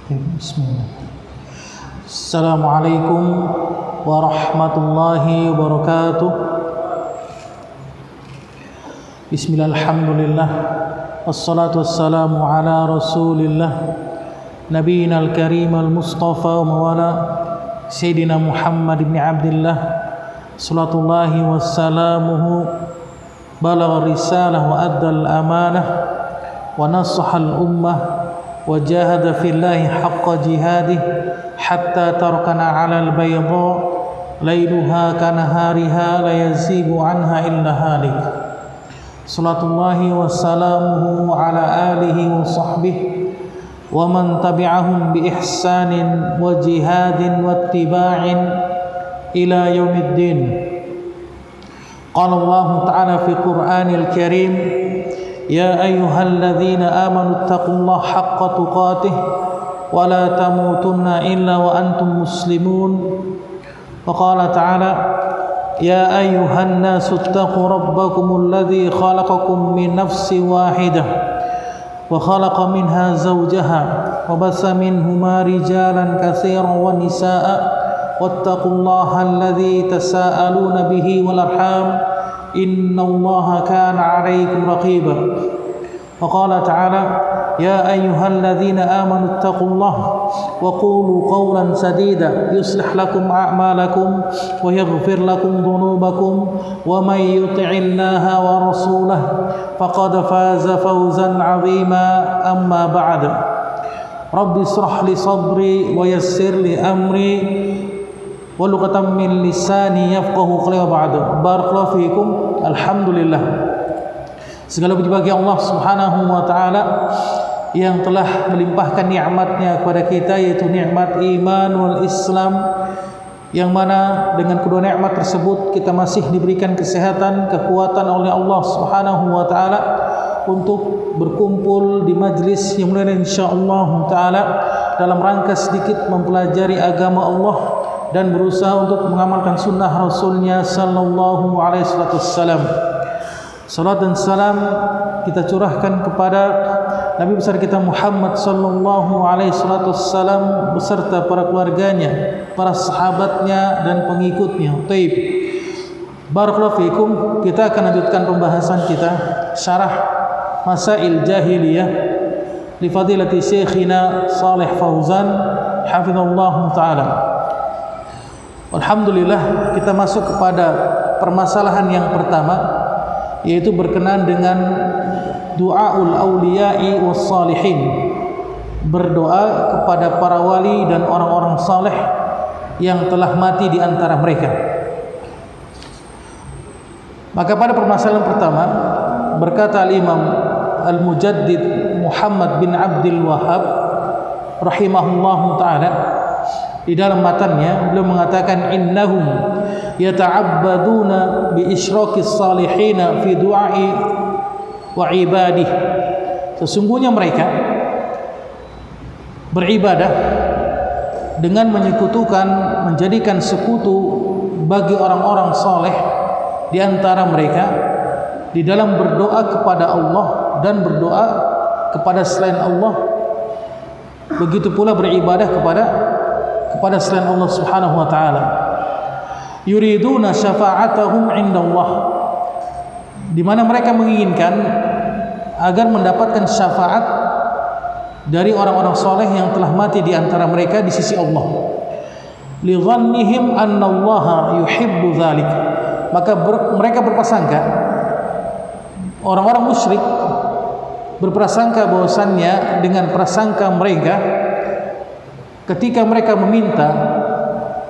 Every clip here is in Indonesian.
Bismillah. Assalamualaikum warahmatullahi wabarakatuh. Bismillah, alhamdulillah, wassalatu wassalamu ala rasulillah, nabiyina al-karim al-mustafa wa mawala Sayyidina Muhammad ibn Abdillah, salatullahi wassalamuhu, balagha risalah wa adda al-amanah wa nasaha al-ummah wa jahada fillahi haqqa jihadih hatta tarakana 'ala al-bayda lailuha kanahariha la yazibu anha illa halik. Salatullahi wassalamuhu ala alihi wa sahbihi wa man tabi'ahum bi ihsanin wa jihadin wa ittiba'in ila yaumiddin. Qala Allah ta'ala fi Qur'anil Karim: Ya ayyuhalladzina amanu taqullaha haqqa tuqatih wa la tamutunna illa wa antum muslimun. Wa qala ta'ala: Ya ayyuhan nasu ittaqu rabbakumul ladzi khalaqakum min nafsin wahidah wa khalaqa minha zawjaha wa bassa minhuma rijalan katsiran wa nisaa'a wattaqullaha alladzi tasaaluna bihi wal arham innallaha kana 'alaykum raqiba. Wa qala ta'ala: Ya ayyuhalladzina amanu ittaqullaha wa qulu qawlan sadida yuslih lakum a'malakum wa yaghfir lakum dhunubakum wa may yuti'illaha wa rasulahu faqad faza fawzan 'azima. Amma ba'd. Rabbi ishrah li sadri wa yassir li amri wa luqatan min lisani yafqahu qawli. Wa ba'du. Barakallahu fiikum. Alhamdulillah, segala puji bagi Allah Subhanahu wa taala yang telah melimpahkan nikmatnya kepada kita, yaitu nikmat iman wal Islam, yang mana dengan kedua nikmat tersebut kita masih diberikan kesehatan, kekuatan oleh Allah Subhanahu wa taala untuk berkumpul di majlis yang mulia insyaallah taala dalam rangka sedikit mempelajari agama Allah dan berusaha untuk mengamalkan sunnah Rasulnya sallallahu alaihi wasallam. Salat dan salam kita curahkan kepada Nabi besar kita Muhammad sallallahu alaihi wasallam beserta para keluarganya, para sahabatnya dan pengikutnya. Taib. Barakallahu fiikum. Kita akan lanjutkan pembahasan kita syarah Masail Jahiliyah li fadilati Syekhina Shalih Fauzan hafizallahu taala. Alhamdulillah, kita masuk kepada permasalahan yang pertama, yaitu berkenaan dengan du'aul auliya'i was salihin, berdoa kepada para wali dan orang-orang saleh yang telah mati di antara mereka. Maka pada permasalahan pertama berkata al-Imam Al-Mujaddid Muhammad bin Abdul Wahhab rahimahullahu taala di dalam matannya, beliau mengatakan innahum yata'abbaduna bi isyraqis salihina fi du'ai wa ibadih. Sesungguhnya mereka beribadah dengan menyekutukan, menjadikan sekutu bagi orang-orang saleh di antara mereka di dalam berdoa kepada Allah dan berdoa kepada selain Allah. Begitu pula beribadah kepada selain Allah Subhanahu wa taala. Yuriduna syafa'atahum 'indallah, di mana mereka menginginkan agar mendapatkan syafaat dari orang-orang soleh yang telah mati di antara mereka di sisi Allah. Li dhannihim annallaha yuhibbu dzalik. Maka mereka berprasangka, orang-orang musyrik berprasangka bahwasannya dengan prasangka mereka, ketika mereka meminta,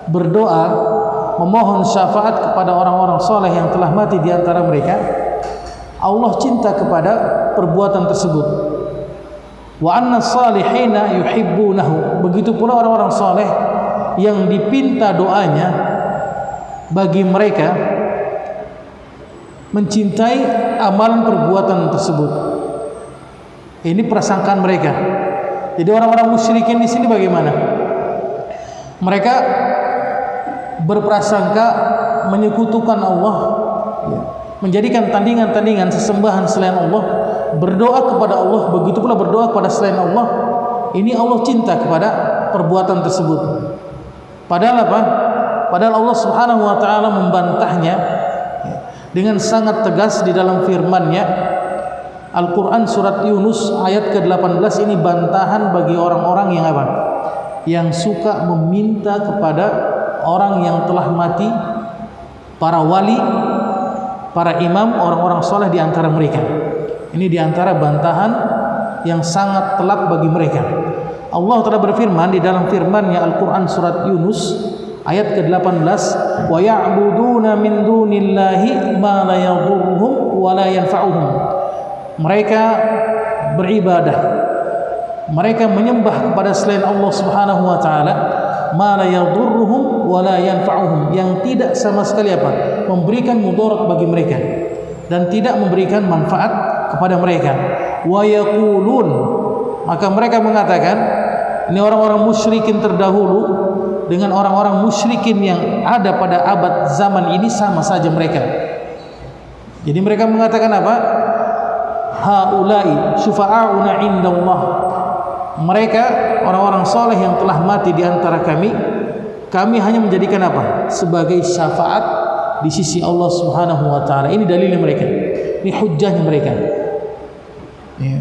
berdoa, memohon syafaat kepada orang-orang soleh yang telah mati di antara mereka, Allah cinta kepada perbuatan tersebut. Wa anna salihina yuhibbunahu. Begitu pula orang-orang soleh yang dipinta doanya bagi mereka mencintai amalan perbuatan tersebut. Ini prasangkaan mereka. Jadi orang-orang musyrikin di sini bagaimana? Mereka berprasangka menyekutukan Allah, menjadikan tandingan-tandingan sesembahan selain Allah, berdoa kepada Allah, begitu pula berdoa kepada selain Allah ini Allah cinta kepada perbuatan tersebut. Padahal apa? Padahal Allah Subhanahu wa taala membantahnya dengan sangat tegas di dalam firman-Nya. Al-Qur'an surat Yunus ayat ke-18 ini bantahan bagi orang-orang yang apa? Yang suka meminta kepada orang yang telah mati, para wali, para imam, orang-orang soleh di antara mereka. Ini di antara bantahan yang sangat telak bagi mereka. Allah telah berfirman di dalam firman-Nya Al-Qur'an surat Yunus ayat ke-18, wa ya'buduna min dunillahi ma la yadhurruhum wa la yanfa'uhum. Mereka beribadah, mereka menyembah kepada selain Allah Subhanahu wa taala, ma la yadhurruhum wa la yanfa'uhum, yang tidak sama sekali apa? Memberikan mudarat bagi mereka dan tidak memberikan manfaat kepada mereka. Wa yaqulun, maka mereka mengatakan, ini orang-orang musyrikin terdahulu dengan orang-orang musyrikin yang ada pada abad zaman ini sama saja mereka. Jadi mereka mengatakan apa? Haula'i syufa'auna indallah. Mereka orang-orang soleh yang telah mati di antara kami hanya menjadikan apa? Sebagai syafaat di sisi Allah Subhanahu wa taala. Ini dalilnya mereka. Ini hujjahnya mereka. Ya.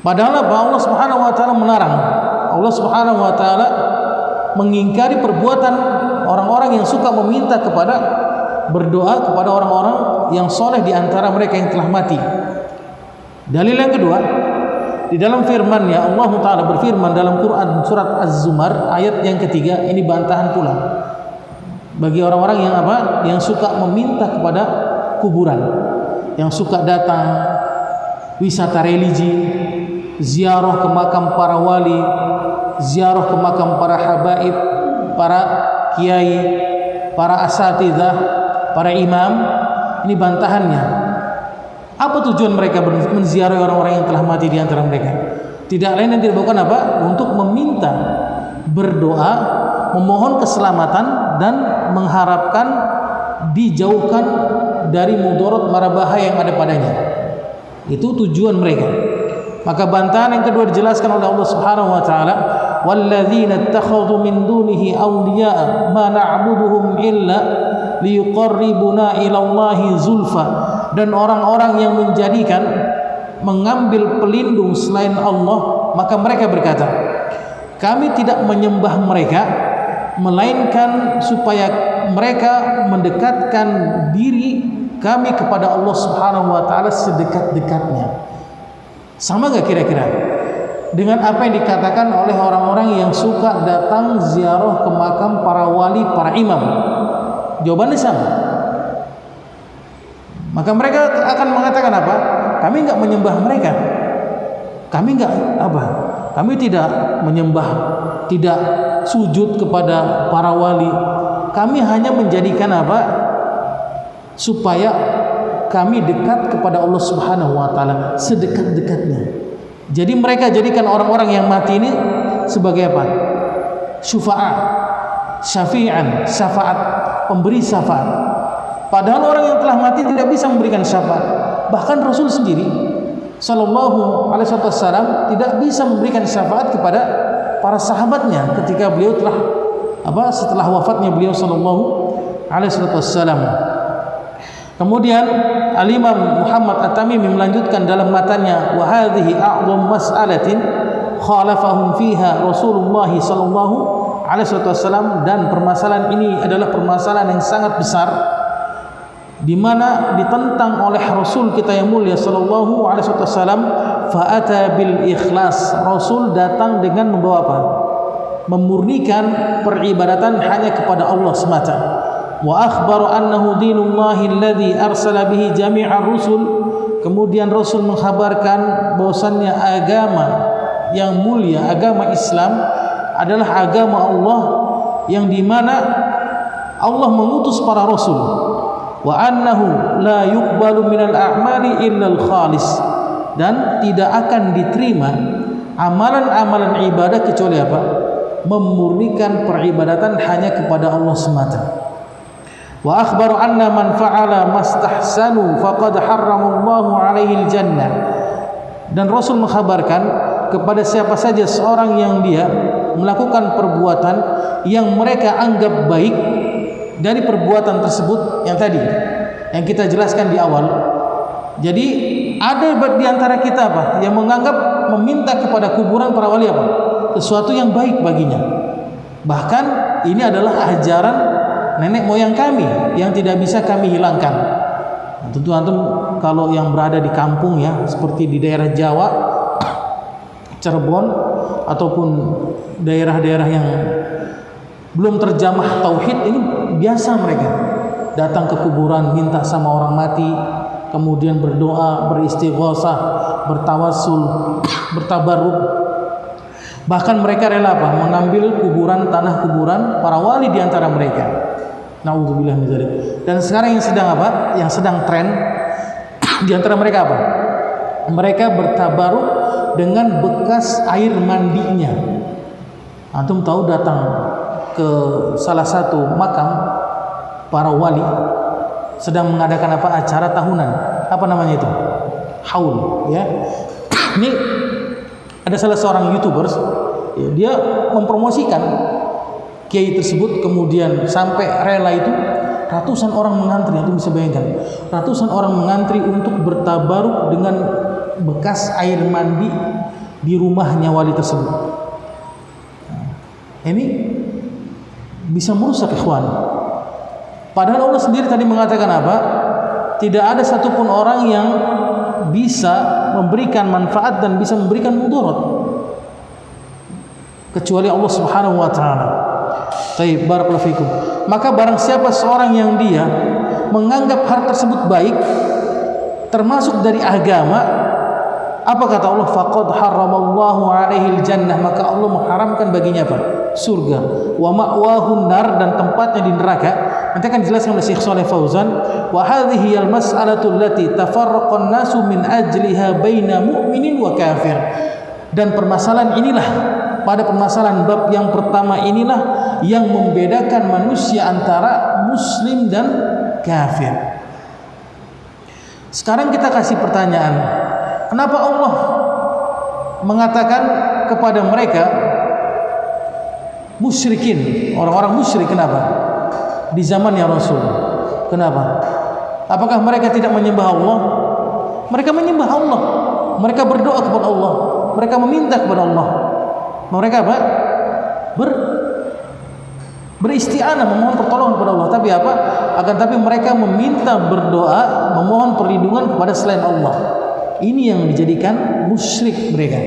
Padahal apa? Allah Subhanahu wa taala melarang. Allah Subhanahu wa taala mengingkari perbuatan orang-orang yang suka meminta kepada berdoa kepada orang-orang yang soleh di antara mereka yang telah mati. Dalil yang kedua, di dalam firman-Nya Allah taala berfirman dalam Quran surat Az-Zumar ayat yang ketiga, ini bantahan pula bagi orang-orang yang apa? Yang suka meminta kepada kuburan, yang suka datang wisata religi, ziarah ke makam para wali, ziarah ke makam para habaib, para kiai, para asatidzah, para imam. Ini bantahannya. Apa tujuan mereka menziarahi orang-orang yang telah mati di antara mereka? Tidak lain dan tidak bukan apa? Untuk meminta, berdoa, memohon keselamatan dan mengharapkan dijauhkan dari mudarat mara bahaya yang ada padanya. Itu tujuan mereka. Maka bantahan yang kedua dijelaskan oleh Allah Subhanahu wa taala, walladzina ittakhadhu min dunihi awliya'a ma na'buduhum illa liyuqarribuna ila Allahi zulfa. Dan orang-orang yang mengambil pelindung selain Allah, maka mereka berkata, kami tidak menyembah mereka melainkan supaya mereka mendekatkan diri kami kepada Allah Subhanahu wa taala sedekat-dekatnya. Sama gak kira-kira dengan apa yang dikatakan oleh orang-orang yang suka datang ziarah ke makam para wali, para imam? Jawabannya sama. Maka mereka akan mengatakan apa? Kami enggak menyembah mereka. Kami enggak apa? Kami tidak menyembah, tidak sujud kepada para wali. Kami hanya menjadikan apa? Supaya kami dekat kepada Allah Subhanahu wa taala sedekat-dekatnya. Jadi mereka jadikan orang-orang yang mati ini sebagai apa? Syufa'a, syafi'an, syafaat, pemberi syafaat. Padahal orang yang telah mati tidak bisa memberikan syafaat. Bahkan Rasul sendiri sallallahu alaihi wasallam tidak bisa memberikan syafaat kepada para sahabatnya ketika beliau telah setelah wafatnya beliau sallallahu alaihi wasallam. Kemudian Al-Imam Muhammad At-Tamimi melanjutkan dalam matanya, wa hadhihi a'dham mas'alatin khalafahum fiha Rasulullah sallallahu alaihi wasallam, dan permasalahan ini adalah permasalahan yang sangat besar di mana ditentang oleh Rasul kita yang mulia sallallahu alaihi wasallam. Fa ata bil ikhlas, Rasul datang dengan membawa apa? Memurnikan peribadatan hanya kepada Allah semata. Wa akhbaru annahu dinullahi alladhi arsala bihi jami'ar rusul. Kemudian Rasul mengkhabarkan bahwasannya agama yang mulia, agama Islam adalah agama Allah yang dimana Allah mengutus para rasul. Wa annahu la yuqbalu minal a'mali illa al-khalis, dan tidak akan diterima amalan-amalan ibadah kecuali apa? Memurnikan peribadatan hanya kepada Allah semata. Wa akhbaru anna man fa'ala mastahsanu faqad harramallahu alaihi al-jannah. Dan Rasul mengkhabarkan kepada siapa saja seorang yang dia melakukan perbuatan yang mereka anggap baik dari perbuatan tersebut yang tadi yang kita jelaskan di awal. Jadi ada di antara kita apa yang menganggap meminta kepada kuburan para wali apa sesuatu yang baik baginya. Bahkan ini adalah ajaran nenek moyang kami yang tidak bisa kami hilangkan. Tentu antum kalau yang berada di kampung ya, seperti di daerah Jawa, Cirebon ataupun daerah-daerah yang belum terjamah tauhid, ini biasa mereka datang ke kuburan minta sama orang mati, kemudian berdoa, beristighosah, bertawassul, bertabarruk. Bahkan mereka rela apa? Mengambil kuburan, tanah kuburan para wali di antara mereka. Nauzubillah min dzalik. Dan sekarang yang sedang apa? Yang sedang tren di antara mereka apa? Mereka bertabaruk dengan bekas air mandinya. Antum tahu datang ke salah satu makam para wali sedang mengadakan apa? Acara tahunan. Apa namanya itu? Haul, ya. Ini ada salah seorang YouTubers, ya, dia mempromosikan kiai tersebut, kemudian sampai rela itu ratusan orang mengantri. Itu bisa bayangkan, ratusan orang mengantri untuk bertabaruk dengan bekas air mandi di rumahnya wali tersebut. Ini bisa merusak ikhwan. Padahal Allah sendiri tadi mengatakan apa? Tidak ada satupun orang yang bisa memberikan manfaat dan bisa memberikan mudarat kecuali Allah Subhanahu wa taala. Baik, barakallahu fikum. Maka barang siapa seorang yang dia menganggap hal tersebut baik, termasuk dari agama, apa kata Allah? Faqad haramallahu alaihi jannah, maka Allah mengharamkan baginya apa? Surga. Wa ma'wahu nar, dan tempatnya di neraka. Nanti akan dijelaskan oleh Syekh Shalih Fauzan. Wa hadhihi al-mas'alatu allati tafarraqa an-nasu min ajliha baina mu'minin wa kafir. Dan permasalahan inilah, pada permasalahan bab yang pertama inilah yang membedakan manusia antara muslim dan kafir. Sekarang kita kasih pertanyaan, kenapa Allah mengatakan kepada mereka musyrikin, orang-orang musyrik? Kenapa? Di zamannya Rasul. Kenapa? Apakah mereka tidak menyembah Allah? Mereka menyembah Allah. Mereka berdoa kepada Allah. Mereka meminta kepada Allah. Mereka apa? Beristi'anah, memohon pertolongan kepada Allah. Tapi apa? Akan tapi mereka meminta, berdoa, memohon perlindungan kepada selain Allah. Ini yang dijadikan musyrik mereka.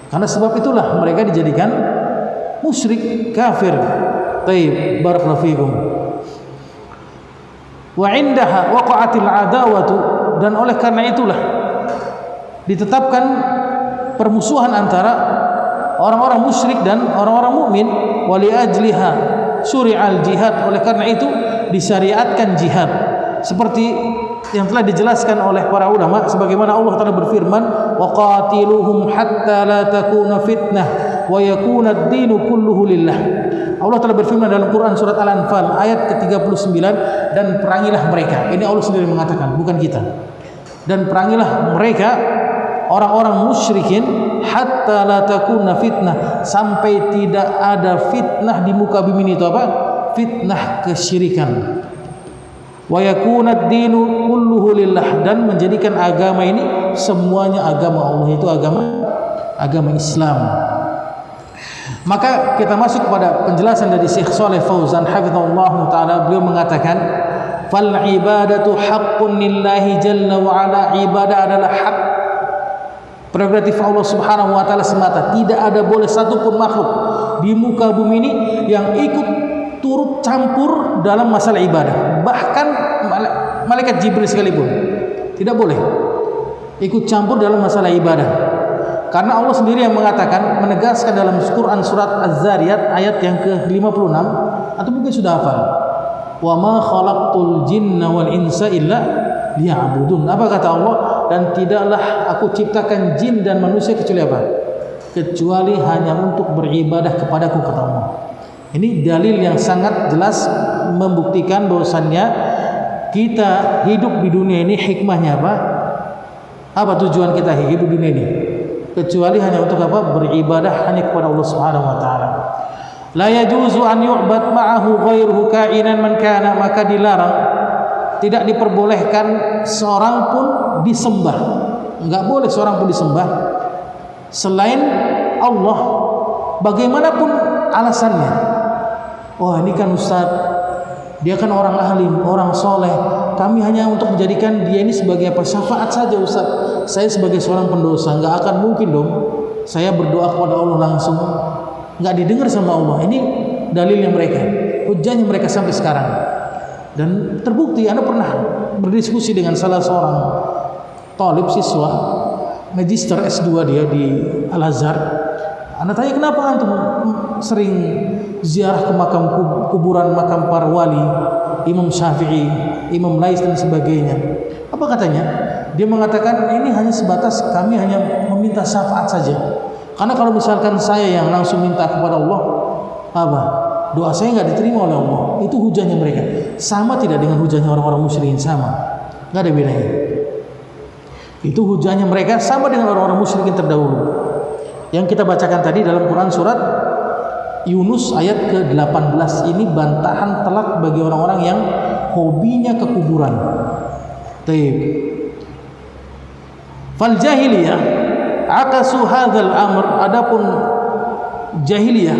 Karena sebab itulah mereka dijadikan musyrik, kafir. Taib, barakallahu fikum. Wa indaha waqa'atil adawatu, dan oleh karena itulah ditetapkan permusuhan antara orang-orang musyrik dan orang-orang mukmin. Wali ajliha syuri'al jihad, oleh karena itu disyariatkan jihad, seperti yang telah dijelaskan oleh para ulama, sebagaimana Allah Ta'ala berfirman, wa qatiluhum hatta la takuna fitnah wa yakuna ad-dinu kulluhu lillah. Allah Ta'ala berfirman dalam Quran surat Al-Anfal ayat ke-39, dan perangilah mereka. Ini Allah sendiri mengatakan, bukan kita. Dan perangilah mereka, orang-orang musyrikin, hatta la takuna fitnah, sampai tidak ada fitnah di muka bumi ini. Itu apa? Fitnah kesyirikan. Wa yakuna ad-dinu kulluhu lillah, dan menjadikan agama ini semuanya agama Allah, itu agama Islam. Maka kita masuk pada penjelasan dari Syekh Shalih Fauzan hafizahullah taala. Beliau mengatakan, fal ibadatu haqqun lillahi jalla wa ala, ibadah adalah hak, prerogatif Allah Subhanahu wa taala semata. Tidak ada boleh satupun makhluk di muka bumi ini yang ikut turut campur dalam masalah ibadah. Bahkan malaikat Jibril sekalipun tidak boleh ikut campur dalam masalah ibadah. Karena Allah sendiri yang mengatakan, menegaskan dalam Quran surat Az-Zariyat ayat yang ke-56, atau mungkin sudah hafal, wa ma khalaqtul jinna wal insa illa liya'budun. Apa kata Allah? Dan tidaklah aku ciptakan jin dan manusia kecuali apa? Kecuali hanya untuk beribadah kepadaku, kata Allah. Ini dalil yang sangat jelas membuktikan bahwasannya kita hidup di dunia ini hikmahnya apa? Apa tujuan kita hidup di dunia ini? kecuali hanya untuk apa? Beribadah hanya kepada Allah Subhanahu wa taala. La yajuzu an yu'bad ma'ahu ghairuhu ka'inan man kana, maka dilarang, tidak diperbolehkan seorang pun disembah. Enggak boleh seorang pun disembah selain Allah, bagaimanapun alasannya. Oh, ini kan Ustaz, dia kan orang alim, orang soleh, kami hanya untuk menjadikan dia ini sebagai apa? Syafaat saja Ustaz. Saya sebagai seorang pendosa, enggak akan mungkin dong saya berdoa kepada Allah langsung, enggak didengar sama Allah. Ini dalilnya mereka, hujahnya mereka sampai sekarang. Dan terbukti, Anda pernah berdiskusi dengan salah seorang talib siswa magister S2 dia di Al-Azhar. Anda tanya, kenapa antum sering ziarah ke makam kuburan makam para wali, Imam Syafi'i, Imam Lais dan sebagainya? Apa katanya? Dia mengatakan ini hanya sebatas kami hanya meminta syafaat saja. Karena kalau misalkan saya yang langsung minta kepada Allah, apa? Doa saya nggak diterima oleh Allah. Itu hujahnya mereka. Sama tidak dengan hujahnya orang-orang musyrikin? Sama, nggak ada bedanya. Itu hujahnya mereka sama dengan orang-orang musyrikin terdahulu. Yang kita bacakan tadi dalam Quran surat Yunus ayat ke-18 ini bantahan telak bagi orang-orang yang hobinya ke kuburan. Taib. Fal jahiliyah akasu hadzal amr, adapun jahiliyah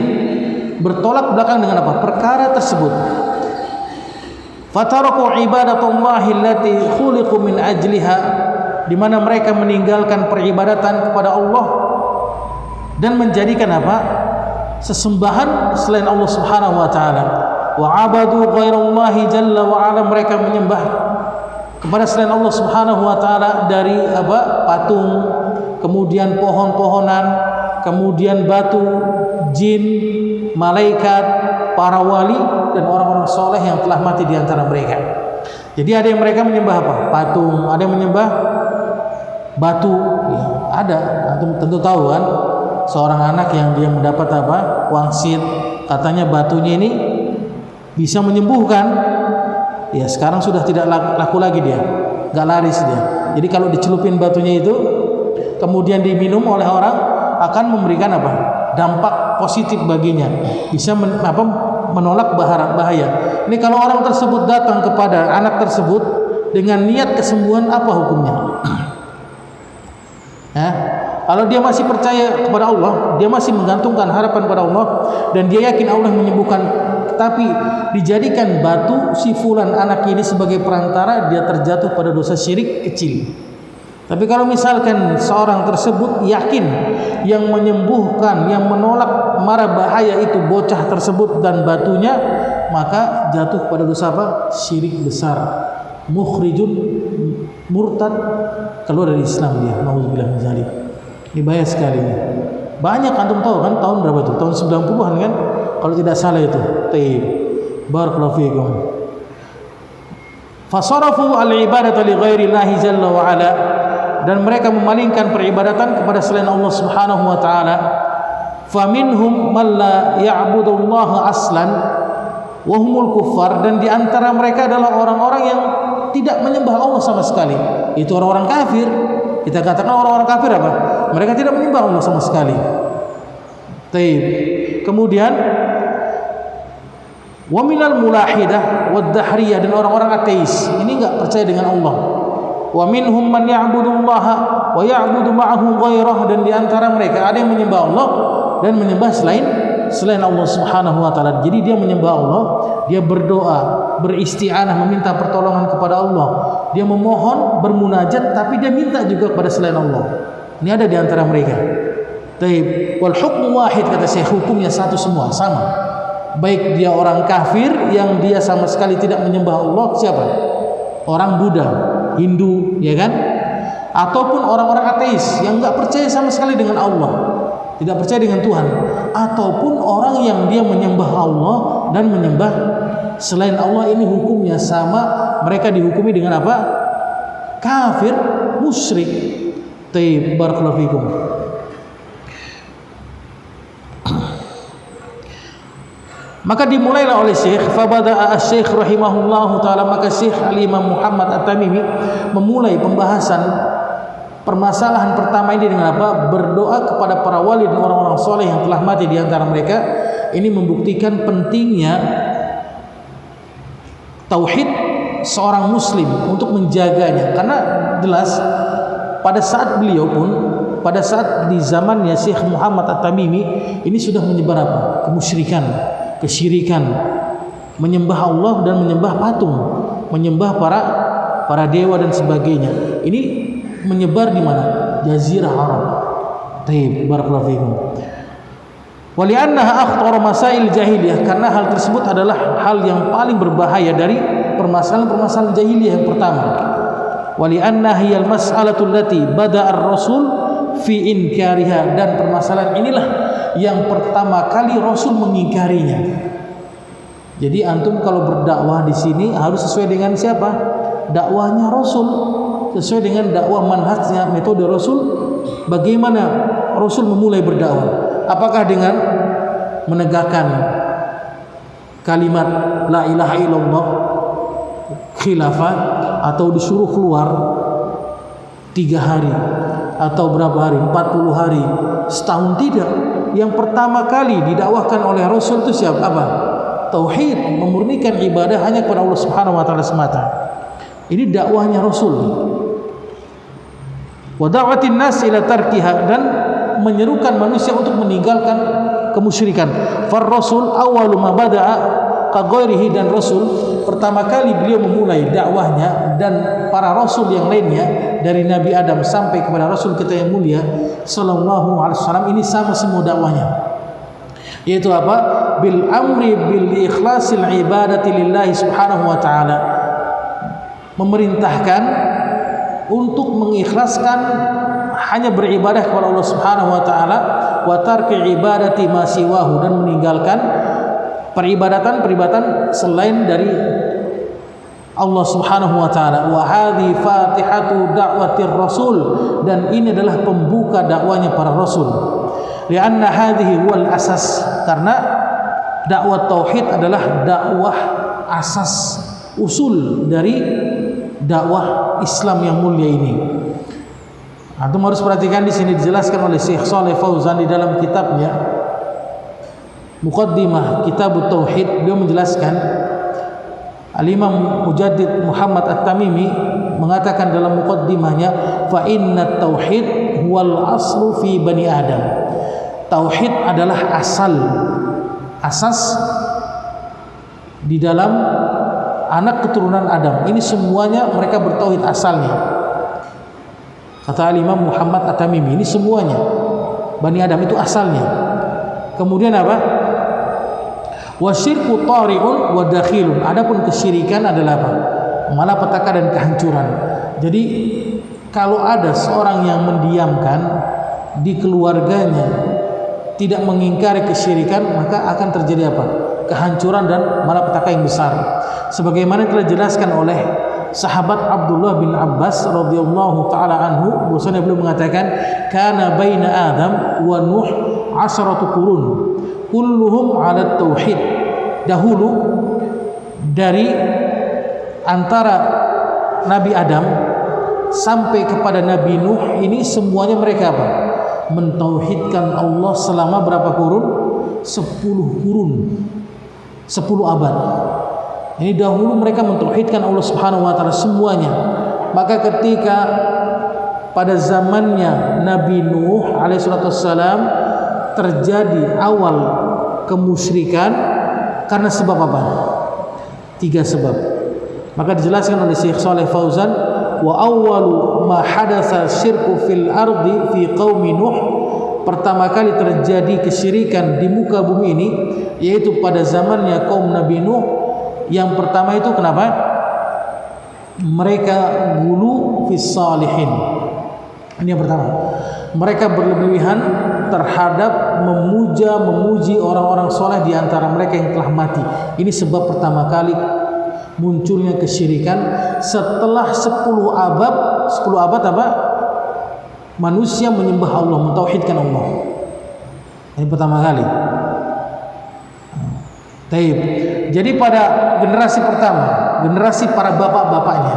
bertolak belakang dengan apa? Perkara tersebut. Fataraku ibadatullahi allati khuliqu min ajliha, di mana mereka meninggalkan peribadatan kepada Allah dan menjadikan apa? Sesembahan selain Allah Subhanahu wa taala. Wa abadu ghairallahi jalla wa ala, mereka menyembah kepada selain Allah Subhanahu wa taala dari apa? Patung, kemudian pohon-pohonan, kemudian batu, jin, malaikat, para wali dan orang-orang soleh yang telah mati di antara mereka. Jadi ada yang mereka menyembah apa? Patung, ada yang menyembah batu, ya, ada. Antum tentu tahu kan, seorang anak yang dia mendapat apa? Wangsit, katanya batunya ini bisa menyembuhkan. Ya, sekarang sudah tidak laku lagi dia, nggak laris dia. Jadi kalau dicelupin batunya itu, kemudian diminum oleh orang, akan memberikan apa? Dampak positif baginya, bisa menolak bahaya. Ini kalau orang tersebut datang kepada anak tersebut dengan niat kesembuhan, apa hukumnya? Ya, kalau dia masih percaya kepada Allah, dia masih menggantungkan harapan pada Allah dan dia yakin Allah menyembuhkan, tapi dijadikan batu si fulan anak ini sebagai perantara, dia terjatuh pada dosa syirik kecil. Tapi kalau misalkan seorang tersebut yakin yang menyembuhkan, yang menolak mara bahaya itu bocah tersebut dan batunya, maka jatuh pada dosa apa? Syirik besar, mukhrijun, murtad, keluar dari Islam dia. Nauzubillah min dzalik. Ini bahaya sekali. Banyak antum tahu kan, tahun berapa itu? Tahun 90-an kan? Kalau tidak salah itu. Taib. Barakallahu fiikum. Fasarafu al-ibadata li ghairillahi jalla wa ala, dan mereka memalingkan peribadatan kepada selain Allah Subhanahu wa taala. Faminhum man la ya'budullaha aslan wa humul kuffar, dan di antara mereka adalah orang-orang yang tidak menyembah Allah sama sekali. Itu orang-orang kafir. Kita katakan orang-orang kafir apa? Mereka tidak menyembah Allah sama sekali. Taib. Kemudian wa minal mulahidah wad dahriyah, dan orang-orang ateis. Ini enggak percaya dengan Allah. Wa minhum man ya'budullaha wa ya'budu ma'ahu ghairah, dan di antara mereka ada yang menyembah Allah dan menyembah selain Allah Subhanahu wa taala. Jadi dia menyembah Allah, dia berdoa, beristi'anah, meminta pertolongan kepada Allah. Dia memohon, bermunajat, tapi dia minta juga kepada selain Allah. Ini ada di antara mereka. Taib. Wal hukmu wahid, kata Syekh, hukumnya satu semua, sama. Baik dia orang kafir yang dia sama sekali tidak menyembah Allah, siapa? Orang Buddha, Hindu, ya kan? Ataupun orang-orang ateis yang enggak percaya sama sekali dengan Allah, tidak percaya dengan Tuhan, ataupun orang yang dia menyembah Allah dan menyembah selain Allah, ini hukumnya sama. Mereka dihukumi dengan apa? Kafir, musyrik. Taib. Barakallahu fikum. Maka dimulailah oleh Syekh, fabada'a asy-Syekh rahimahullahu taala, maka Syekh Al-Imam Muhammad At-Tamimi memulai pembahasan permasalahan pertama ini dengan apa? Berdoa kepada para wali dan orang-orang soleh yang telah mati di antara mereka. Ini membuktikan pentingnya tauhid seorang muslim untuk menjaganya. Karena jelas pada saat beliau pun, pada saat di zamannya Syekh Muhammad At-Tamimi, ini sudah menyebar apa? Kemusyrikan, kesyirikan, menyembah Allah dan menyembah patung, menyembah para dewa dan sebagainya. Ini menyebar di mana? Jazirah Arab. Taib, barakallahu fikum. Wali'annaha akhtar masail jahiliyah, karena hal tersebut adalah hal yang paling berbahaya dari permasalahan-permasalahan jahiliyah yang pertama. Wali'annaha hiyal mas'alatu allati bada'a ar-rasul fi inkariha, dan permasalahan inilah yang pertama kali Rasul mengingkarinya. Jadi antum kalau berdakwah di sini harus sesuai dengan siapa? Dakwahnya Rasul, sesuai dengan dakwah manhajnya, metode Rasul. Bagaimana Rasul memulai berdakwah? Apakah dengan menegakkan kalimat la ilaha illallah khilafah, atau disuruh keluar 3 hari atau berapa hari, 40 hari, setahun? Tidak. Yang pertama kali didakwahkan oleh Rasul itu siapa? Apa? Tauhid, memurnikan ibadah hanya kepada Allah Subhanahu wa taala semata. Ini dakwahnya Rasul. Wa da'watin nas ila tarkiha, dan menyerukan manusia untuk meninggalkan kemusyrikan. Far Rasul awwalu ma bada'a ka ghairihi, dan Rasul pertama kali beliau memulai dakwahnya dan para rasul yang lainnya dari Nabi Adam sampai kepada Rasul kita yang mulia sallallahu alaihi wasallam, ini sama semua dakwahnya, yaitu apa? Bil amri bil ikhlasil ibadati lillahi subhanahu wa ta'ala, memerintahkan untuk mengikhlaskan hanya beribadah kepada Allah Subhanahu wa taala, wa tarki ibadati ma siwahu, dan meninggalkan peribadatan selain dari Allah Subhanahu wa taala. Wa hadhi fatihatu da'watir rasul, dan ini adalah pembuka dakwanya para rasul. Lianna hadhihi wal asas, karena dakwah tauhid adalah dakwah asas, usul dari dakwah Islam yang mulia ini. Antum harus perhatikan, di sini dijelaskan oleh Syekh Shalih Fauzan di dalam kitabnya Muqaddimah Kitabut Tauhid. Beliau menjelaskan, Al-Imam Mujaddid Muhammad At-Tamimi mengatakan dalam muqaddimahnya, fa inna tauhid huwal aslu fi bani Adam. Tauhid adalah asas di dalam anak keturunan Adam. Ini semuanya mereka bertauhid asalnya. Kata Imam Muhammad At-Tamimi, ini semuanya Bani Adam itu asalnya. Kemudian apa? Wasyirku tari'un wa dakhilun. Adapun kesyirikan adalah apa? Malapetaka dan kehancuran. Jadi kalau ada seorang yang mendiamkan di keluarganya, tidak mengingkari kesyirikan, maka akan terjadi apa? Kehancuran dan malapetaka yang besar. Sebagaimana telah dijelaskan oleh sahabat Abdullah bin Abbas radhiyallahu taala anhu, bahwasanya beliau mengatakan, kana baina Adam wa Nuh 10 qurun kulluhum 'ala tauhid. Dahulu dari antara Nabi Adam sampai kepada Nabi Nuh, ini semuanya mereka apa? Mentauhidkan Allah selama berapa kurun? 10 kurun, 10 abad. Ini dahulu mereka mentauhidkan Allah Subhanahu wa taala semuanya. Maka ketika pada zamannya Nabi Nuh alaihi salatu wassalam terjadi awal kemusyrikan, karena sebab apa? 3 sebab. Maka dijelaskan oleh Syekh Shalih Fauzan, wa awwalu ma hadatsa syirku fil ardi fi qaumi Nuh. Pertama kali terjadi kesyirikan di muka bumi ini yaitu pada zamannya kaum Nabi Nuh. Yang pertama itu kenapa? Mereka gulu fis salihin. Ini yang pertama. Mereka berlebihan terhadap memuji orang-orang soleh di antara mereka yang telah mati. Ini sebab pertama kali munculnya kesyirikan setelah 10 abad apa? Manusia menyembah Allah, mentauhidkan Allah. Ini pertama kali. Taib. Jadi pada generasi pertama, generasi para bapak-bapaknya,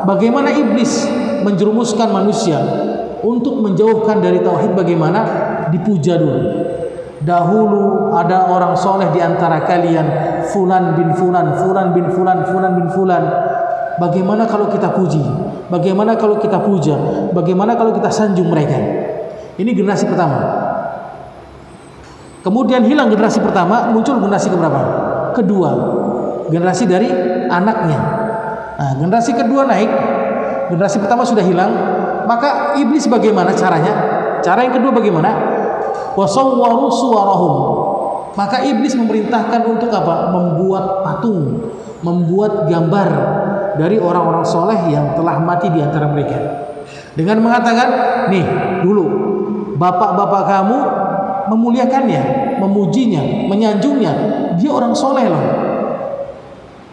bagaimana iblis menjerumuskan manusia untuk menjauhkan dari tauhid bagaimana dipuja dulu. Dahulu ada orang soleh di antara kalian, fulan bin fulan, fulan bin fulan, fulan bin fulan. Bagaimana kalau kita puji? Bagaimana kalau kita puja? Bagaimana kalau kita sanjung mereka? Ini generasi pertama. Kemudian hilang generasi pertama, muncul generasi keberapa? Kedua. Generasi dari anaknya. Nah, generasi kedua naik. Generasi pertama sudah hilang. Maka iblis bagaimana caranya? Cara yang kedua bagaimana? Wasawwaru suwarahum. Maka iblis memerintahkan untuk apa? Membuat patung, membuat gambar dari orang-orang soleh yang telah mati di antara mereka. Dengan mengatakan, nih dulu bapak-bapak kamu memuliakannya, memujinya, menyanjungnya. Dia orang soleh loh.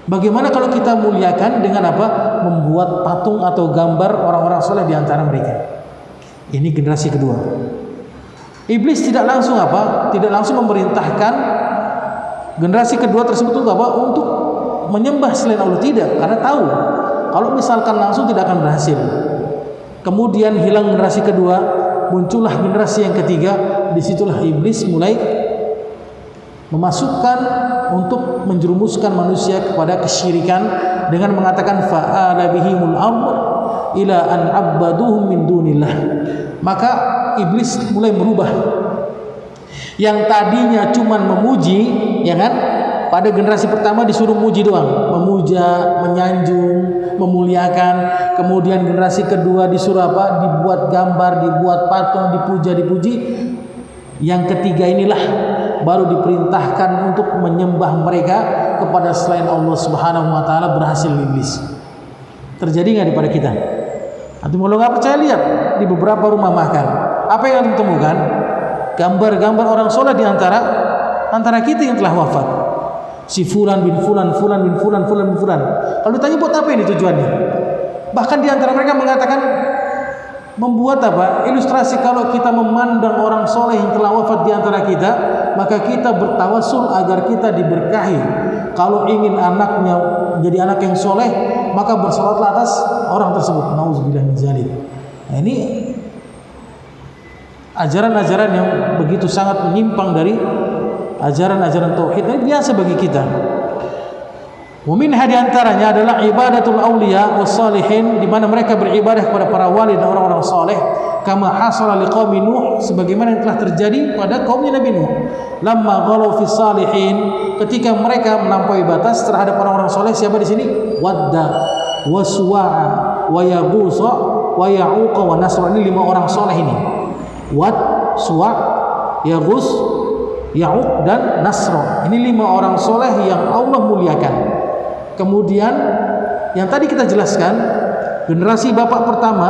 Bagaimana kalau kita muliakan dengan apa? Membuat patung atau gambar orang-orang soleh di antara mereka. Ini generasi kedua. Iblis tidak langsung apa? Tidak langsung memerintahkan generasi kedua tersebut untuk apa? Untuk menyembah selain Allah, tidak, karena tahu kalau misalkan langsung tidak akan berhasil. Kemudian hilang generasi kedua, muncullah generasi yang ketiga. Disitulah iblis mulai memasukkan untuk menjerumuskan manusia kepada kesyirikan dengan mengatakan fa'ala bihimul amr ila an abbaduhum min dunillah. Maka iblis mulai merubah yang tadinya cuman memuji, ya kan? Pada generasi pertama disuruh muji doang, memuja, menyanjung, memuliakan. Kemudian generasi kedua disuruh apa? Dibuat gambar, dibuat patung, dipuja, dipuji. Yang ketiga inilah baru diperintahkan untuk menyembah mereka kepada selain Allah Subhanahu wa taala. Berhasil iblis. Terjadi nggak pada kita? Antum kalau nggak percaya lihat di beberapa rumah makan. Apa yang antum temukan? Gambar-gambar orang soleh di antara kita yang telah wafat. Si fulan bin fulan, fulan bin fulan, fulan bin fulan. Kalau ditanya buat apa ini tujuannya? Bahkan di antara mereka mengatakan membuat apa? Ilustrasi kalau kita memandang orang soleh yang telah wafat di antara kita, maka kita bertawasul agar kita diberkahi. Kalau ingin anaknya menjadi anak yang soleh, maka bersolatlah atas orang tersebut. Nauzubillah min dzalik. Nah, ini ajaran-ajaran yang begitu sangat menyimpang dari ajaran-ajaran tauhid. Ini biasa bagi kita. Wa minha di antaranya adalah ibadatul auliya was salihin, di mana mereka beribadah kepada para wali dan orang-orang saleh, kama hasala liqaumi Nuh, sebagaimana yang telah terjadi pada kaumnya Nabi Nuh. Lamma ghalu fi salihin, ketika mereka melampaui batas terhadap orang-orang saleh. Siapa di sini? Wadda, waswa'a, wa yaghus, wa ya'uq wa nasr. Ini 5 orang saleh ini. Wad, Suwa, Yaghus, Ya'uq dan Nasr. Ini 5 orang soleh yang Allah muliakan. Kemudian yang tadi kita jelaskan, generasi bapak pertama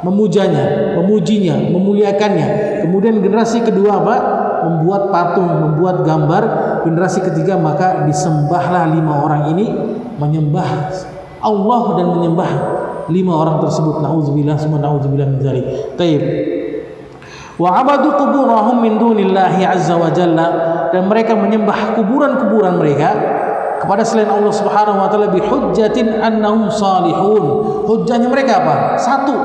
memujanya, memujinya, memuliakannya. Kemudian generasi kedua apa? Membuat patung, membuat gambar. Generasi ketiga maka disembahlah 5 orang ini, menyembah Allah dan menyembah 5 orang tersebut. Nauzubillah, summa nauzubillah min dzalik. Taib. Wa abadu quburahum min dunillahi azza wa jalla, dan mereka menyembah kuburan-kuburan mereka kepada selain Allah Subhanahu wa taala bi hujjatin annahum salihun. Hujjahnya mereka apa? Satu,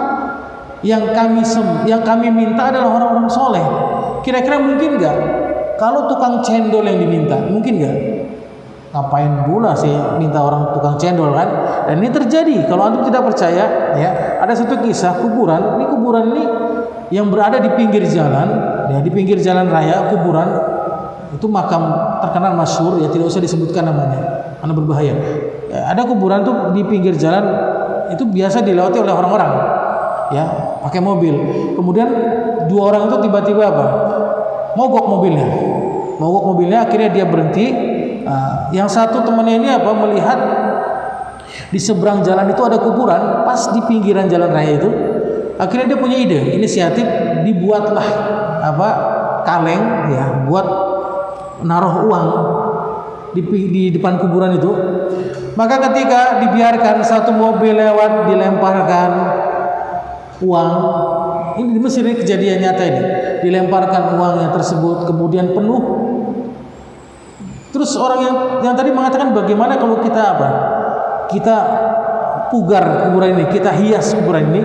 yang kami minta adalah orang-orang soleh. Kira-kira mungkin enggak kalau tukang cendol yang diminta? Mungkin enggak? Ngapain pula sih minta orang tukang cendol kan? Dan ini terjadi. Kalau antum tidak percaya, ya, ada satu kisah kuburan. Ini kuburan ini yang berada di pinggir jalan, ya, di pinggir jalan raya, kuburan itu makam terkenal masyhur, ya, tidak usah disebutkan namanya karena berbahaya. Ya, ada kuburan tuh di pinggir jalan, itu biasa dilewati oleh orang-orang, ya, pakai mobil. Kemudian 2 orang itu tiba-tiba apa? Mogok mobilnya, akhirnya dia berhenti. Nah, yang satu temannya ini apa? Melihat di seberang jalan itu ada kuburan, pas di pinggiran jalan raya itu. Akhirnya dia punya ide, inisiatif, dibuatlah apa? Kaleng, ya, buat naruh uang di depan kuburan itu. Maka ketika dibiarkan satu mobil lewat, dilemparkan uang. Ini di Mesir, kejadian nyata ini. Dilemparkan uangnya tersebut, kemudian penuh. Terus orang yang tadi mengatakan, bagaimana kalau kita apa? Kita pugar kuburan ini, kita hias kuburan ini.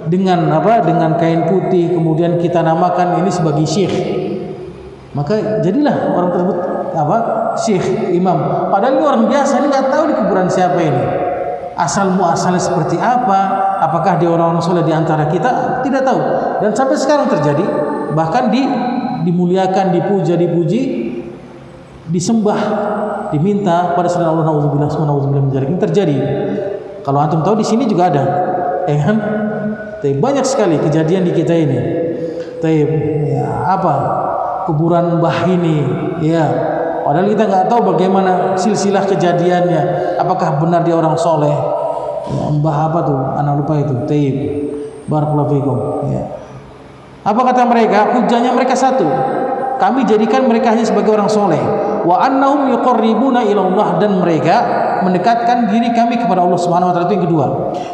dengan dengan kain putih, kemudian kita namakan ini sebagai syekh, maka jadilah orang tersebut syekh, imam. Padahal ini orang biasa, ini nggak tahu di kuburan siapa ini, asal muasalnya seperti apa, apakah dia orang soleh di antara kita, tidak tahu. Dan sampai sekarang terjadi, bahkan dimuliakan, dipuja, dipuji, disembah, diminta pada selain Allah. Nauzubillah menjadi ini terjadi. Kalau antum tahu di sini juga ada, ya kan? Tapi banyak sekali kejadian di kita ini. Tapi kuburan mbah ini, ya. Padahal kita nggak tahu bagaimana silsilah kejadiannya. Apakah benar dia orang soleh? Ya, mbah apa tuh? Anak lupa itu. Taib. Barakallahu fikum. Ya. Apa kata mereka? Hujahnya mereka satu. Kami jadikan mereka hanya sebagai orang soleh. Wa annahum yuqarribuna ila Allah, dan mereka mendekatkan diri kami kepada Allah Subhanahu wa taala. Itu yang kedua.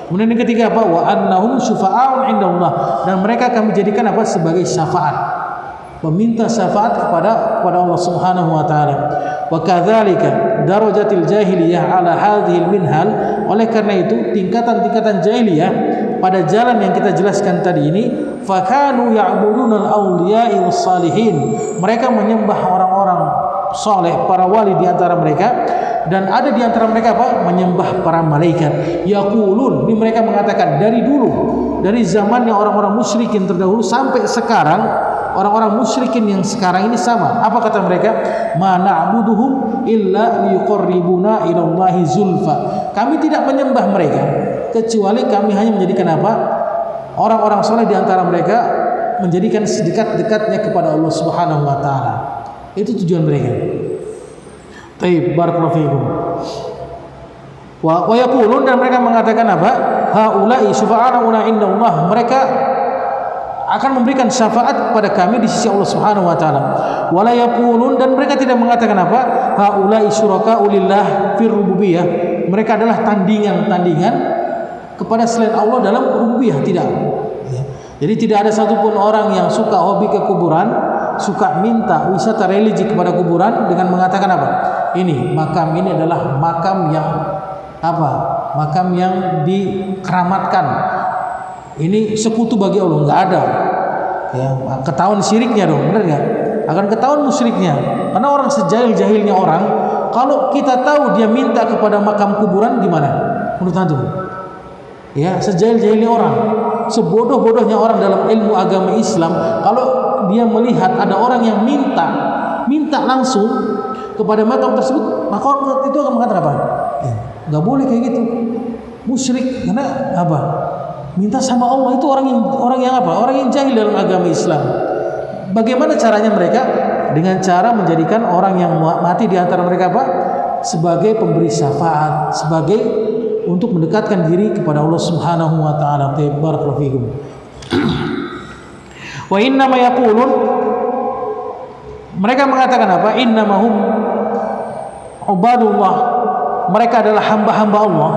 Kemudian yang ketiga apa? Wa annahum syufa'a'un 'inda Allah, dan mereka kami jadikan sebagai syafaat, meminta syafaat kepada Allah Subhanahu wa taala. Wa kadzalika darajatil jahiliyah ala hadhil minhal. Oleh karena itu tingkatan-tingkatan jahiliyah pada jalan yang kita jelaskan tadi ini, fakanu ya'buduna al-awliya'i was-salihin. Mereka menyembah orang-orang soleh, para wali di antara mereka, dan ada di antara mereka menyembah para malaikat. Yaqulun, ini mereka mengatakan dari dulu, dari zamannya orang-orang musyrikin terdahulu sampai sekarang, orang-orang musyrikin yang sekarang ini sama. Apa kata mereka? Ma na'buduhum illa liyuqarribuna ila Allahi zulfa. Kami tidak menyembah mereka kecuali kami hanya menjadikan orang-orang soleh di antara mereka, menjadikan sedekat-dekatnya kepada Allah Subhanahu wa taala. Itu tujuan mereka. Taib, barakallahu fiikum. Wa yaqulun, dan mereka mengatakan haula'i syufa'a'una inda Allah. Mereka akan memberikan syafaat kepada kami di sisi Allah Subhanahu wa taala. Wa la yaqulun, dan mereka tidak mengatakan haula'i syuraka'u lillah fir rububiyah. Mereka adalah tandingan-tandingan kepada selain Allah dalam rububiyah, tidak. Ya. Jadi tidak ada satupun orang yang suka hobi ke kuburan, suka minta wisata religi kepada kuburan dengan mengatakan ini makam ini adalah makam yang makam yang dikeramatkan, ini sekutu bagi Allah. Nggak ada. Ya, ketahuan syiriknya dong, benar nggak? Akan ketahuan musyriknya. Karena orang sejahil-jahilnya orang, kalau kita tahu dia minta kepada makam kuburan, gimana menurut antum? Ya, sejahil-jahilnya orang, sebodoh-bodohnya orang dalam ilmu agama Islam, kalau dia melihat ada orang yang minta langsung kepada makam tersebut, maka orang itu akan mengatakan nggak boleh kayak gitu, musyrik. Karena minta sama Allah itu orang yang jahil dalam agama Islam. Bagaimana caranya mereka? Dengan cara menjadikan orang yang mati di antara mereka sebagai pemberi syafaat, sebagai untuk mendekatkan diri kepada Allah Subhanahu wa taala. Barakallahu fikum. Wa inna ma yaqulun, mereka mengatakan innamahum ubadullah, mereka adalah hamba-hamba Allah.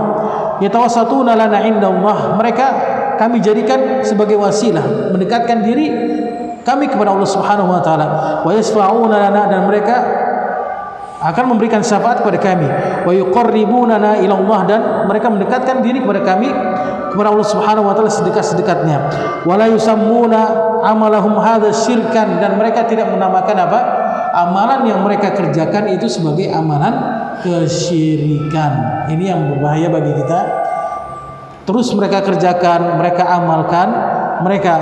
Yatawassatuna lana inda Allah, mereka kami jadikan sebagai wasilah, mendekatkan diri kami kepada Allah Subhanahu wa taala. Wa yasfa'una lana, dan mereka akan memberikan syafaat kepada kami. Wa yuqarribunana ila Allah, dan mereka mendekatkan diri kepada kami, kepada Allah Subhanahu wa taala sedekat-dekatnya. Wa la yusammuna amalahum hadza syirkan, dan mereka tidak menamakan amalan yang mereka kerjakan itu sebagai amalan kesyirikan. Ini yang berbahaya bagi kita. Terus mereka kerjakan, mereka amalkan, mereka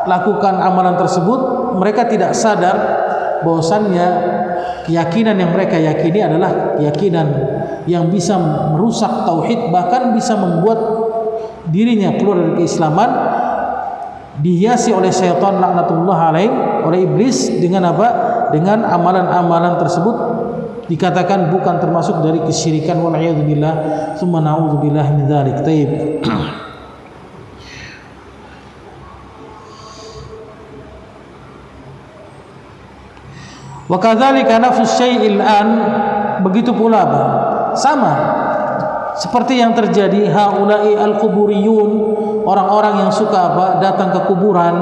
lakukan amalan tersebut, mereka tidak sadar bahwasannya keyakinan yang mereka yakini adalah keyakinan yang bisa merusak tauhid, bahkan bisa membuat dirinya keluar dari keislaman, dihiasi oleh syaitan laknatullah alaih, oleh iblis, dengan dengan amalan-amalan tersebut dikatakan bukan termasuk dari kesyirikan, wal a'yadu billah, tsumma na'udzubillah min dzalik. Taib. Wa kadzalika nafsus syai'il an, begitu pula sama seperti yang terjadi haula'i al-quburiyun, orang-orang yang suka datang ke kuburan.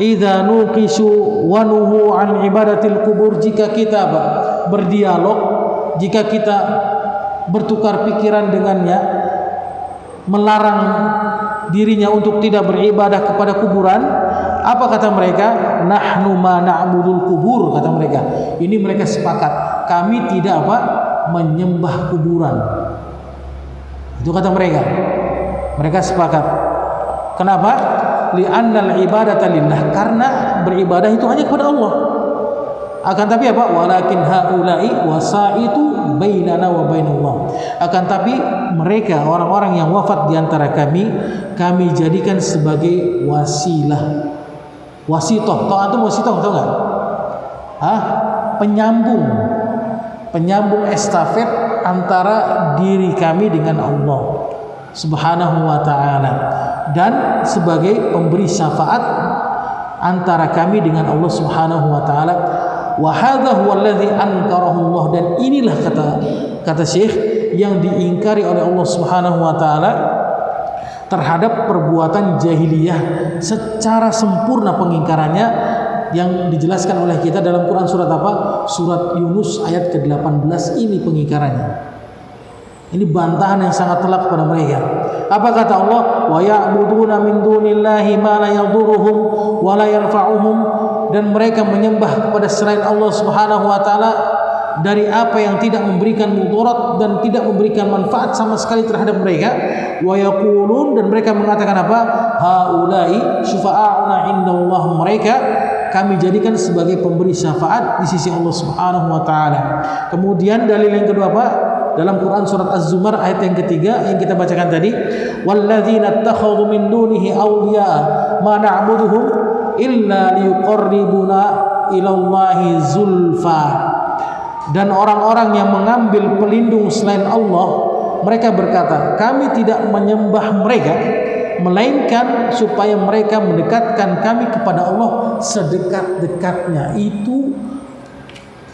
Idza nuqishu wa nuhu an ibadatil kubur, jika kita berdialog, jika kita bertukar pikiran dengannya, melarang dirinya untuk tidak beribadah kepada kuburan. Apa kata mereka? Nahnu ma na'budul kubur, kata mereka. Ini mereka sepakat, kami tidak menyembah kuburan. Itu kata mereka. Mereka sepakat. Kenapa? Li'annal ibadata lillah, karena beribadah itu hanya kepada Allah. Akan tapi walakin haula'i wasaitu bainana wa bainallah. Akan tapi mereka, orang-orang yang wafat di antara kami jadikan sebagai wasilah. Wasitoh, tahu antum wasitoh, tahu enggak? Penyambung estafet antara diri kami dengan Allah Subhanahu wa ta'ala, dan sebagai pemberi syafaat antara kami dengan Allah Subhanahu wa ta'ala. Wa hadza huwa alladhi ankarahu Allah, dan inilah kata Syekh yang diingkari oleh Allah Subhanahu wa ta'ala terhadap perbuatan jahiliyah secara sempurna pengingkarannya, yang dijelaskan oleh kita dalam Quran surat apa? Surat Yunus ayat ke-18. Ini pengingkarannya. Ini bantahan yang sangat telak kepada mereka. Apa kata Allah? Wa ya'buduna min dunillahi ma la yadurruhum wa la yanfa'uhum, dan mereka menyembah kepada selain Allah Subhanahu wa taala dari apa yang tidak memberikan mudarat dan tidak memberikan manfaat sama sekali terhadap mereka. Wa yaqulun, dan mereka mengatakan apa? Haula'i syufa'auna indallah, mereka kami jadikan sebagai pemberi syafaat di sisi Allah Subhanahu wa taala. Kemudian dalil yang kedua dalam Quran surat Az-Zumar ayat yang ketiga yang kita bacakan tadi, walladzina ittakhadhu min dunihi awliya ma na'buduhum illa liyuqarribuna ilallahi zulfa. Dan orang-orang yang mengambil pelindung selain Allah, mereka berkata, kami tidak menyembah mereka melainkan supaya mereka mendekatkan kami kepada Allah sedekat-dekatnya. Itu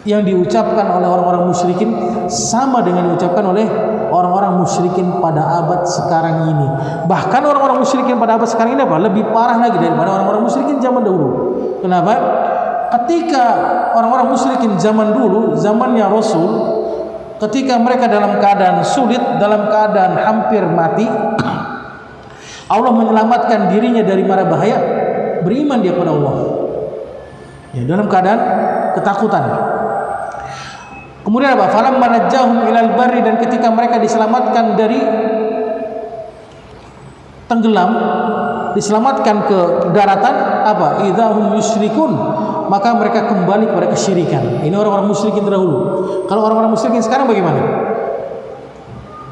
yang diucapkan oleh orang-orang musyrikin sama dengan diucapkan oleh orang-orang musyrikin pada abad sekarang ini. Bahkan orang-orang musyrikin pada abad sekarang ini lebih parah lagi daripada orang-orang musyrikin zaman dahulu. Kenapa? Ketika orang-orang musyrikin zaman dulu, zamannya Rasul, ketika mereka dalam keadaan sulit, dalam keadaan hampir mati, Allah menyelamatkan dirinya dari mara bahaya, beriman dia kepada Allah. Ya, dalam keadaan ketakutan. Kemudian apa? Falamma najjahum ilal barri, dan ketika mereka diselamatkan dari tenggelam, diselamatkan ke daratan, apa? Idzahum yusyrikun, maka mereka kembali kepada kesyirikan. Ini orang-orang musyrikin terdahulu. Kalau orang-orang musyrikin sekarang bagaimana?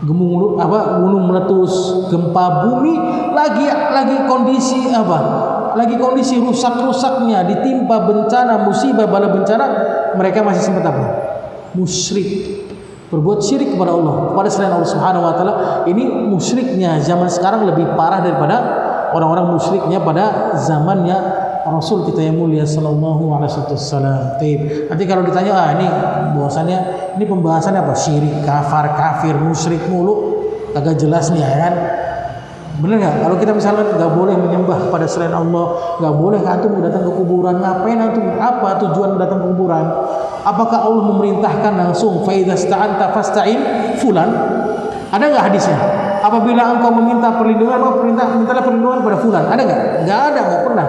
Gunung meletus, gempa bumi, lagi kondisi apa? Lagi kondisi rusak-rusaknya, ditimpa bencana, musibah, bala bencana, mereka masih sempat apa? Musyrik, berbuat syirik kepada Allah, kepada selain Allah Subhanahu wa taala. Ini musyriknya zaman sekarang lebih parah daripada orang-orang musyriknya pada zamannya Rasul kita yang mulia sallallahu alaihi wasallam. Nanti kalau ditanya, ini bahwasannya ini pembahasannya apa? Syirik, kafir, musyrik mulu, agak jelas nih ya kan? Bener nggak? Kalau kita misalnya nggak boleh menyembah pada selain Allah, nggak boleh antum datang ke kuburan, ngapain antum? Apa tujuan datang ke kuburan? Apakah Allah memerintahkan langsung faidza sta'anta fasta'in fulan? Ada nggak hadisnya? Apabila engkau meminta perlindungan, mintalah perlindungan pada fulan. Ada nggak? Nggak ada, nggak pernah.